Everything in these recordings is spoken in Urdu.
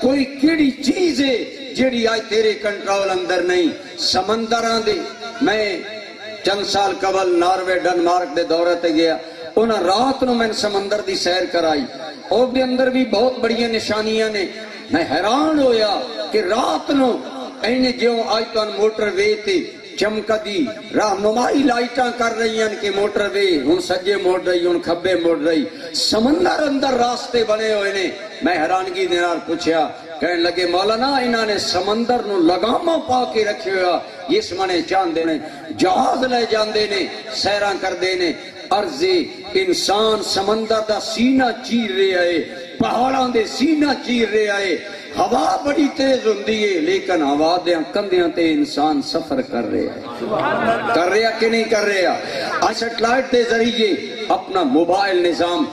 کوئی کیڑی چیز ہے جیڑی آج تیرے کنٹرول اندر نہیں. سمندران دے میں چند سال قبل ناروے ڈنمارک دے دورے تے گیا, انہاں رات نو میں سمندر دی سیر کرائی, اور دے اندر بھی بہت بڑی نشانیاں نے. میں حیران ہویا کہ رات نو اینے جیوں آج تو موٹر وے تے چمکا دی رہنمائی لائٹاں کر رہی ہیں کہ موٹر وے ہن سجے موڑ رہی ہن کھبے موڑ رہی, سمندر اندر راستے بنے ہوئے نے. میں حیرانگی دے نال پوچھیا, کہنے لگے مولانا انہاں نے سمندر نو لگاماں پا کے رکھے ہوا, اس منے چاندے نے جہاز لے جاندے نے سیراں کردے نے. عرض انسان سمندر دا سینہ چیر رہا ہے, پہاڑاں دے سینہ چیر رہا ہے, ہوا بڑی تیز ہوندی ہے لیکن ہوا دے کندھیاں تے انسان سفر کر رہا ہے. کر رہا کہ نہیں کر رہا؟ سیٹلائٹ دے ذریعے اپنا موبائل نظام,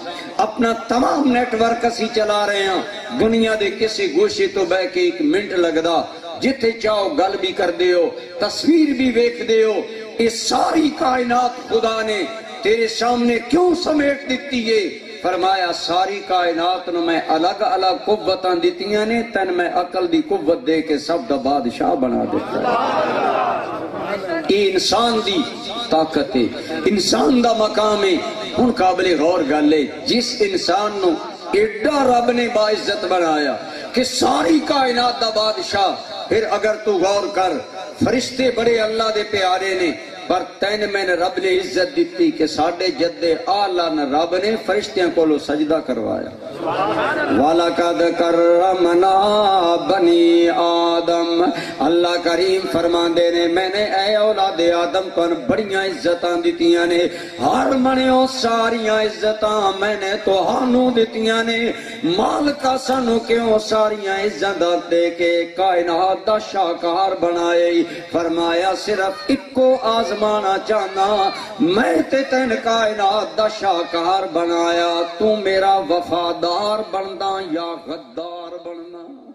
اپنا تمام نیٹ ورک اسی چلا رہے ہیں. دنیا دے کسی گوشے تو بہ کے ایک منٹ لگدا, جتھے چاہو گل بھی کر دے ہو, تصویر بھی ویکھ دے ہو. اس ساری کائنات خدا نے تیرے سامنے کیوں سمیٹ دیتی ہے؟ فرمایا ساری کائنات نو میں الگ الگ قوتاں دیتیاں نے, تن میں عقل دی قوت دے کے سب دا بادشاہ بنا دیتا ہے. یہ انسان دی طاقت ہے, انسان دا مقام ہے. ہن قابل غور گل ہے, جس انسان نو ایڈا رب نے باعزت بنایا کہ ساری کائنات دا بادشاہ, پھر اگر تو غور کر فرشتے بڑے اللہ دے پیارے نے, پر تین میں نے رب نے عزت دیتی کہ ساڑھے جد آلہ نے رب نے فرشتیاں کو لو سجدہ کروایا. وَلَقَدْ كَرَّمْنَا بَنِي آدم, اللہ کریم فرمان دے نے میں نے اے اولاد آدم کو بڑیاں عزتاں دیتیاں نے, ہر منیوں ساریاں عزتاں میں نے تو ہانوں دیتیاں نے. مالکہ سانو کیوں ساریاں عزتاں دے کے کائنات دا شاہکار بنائے؟ فرمایا صرف اکو آزمانا چاہنا, میں تے تین کائنات دا شاہکار بنایا, تو میرا وفادار بننا یا غدار بننا.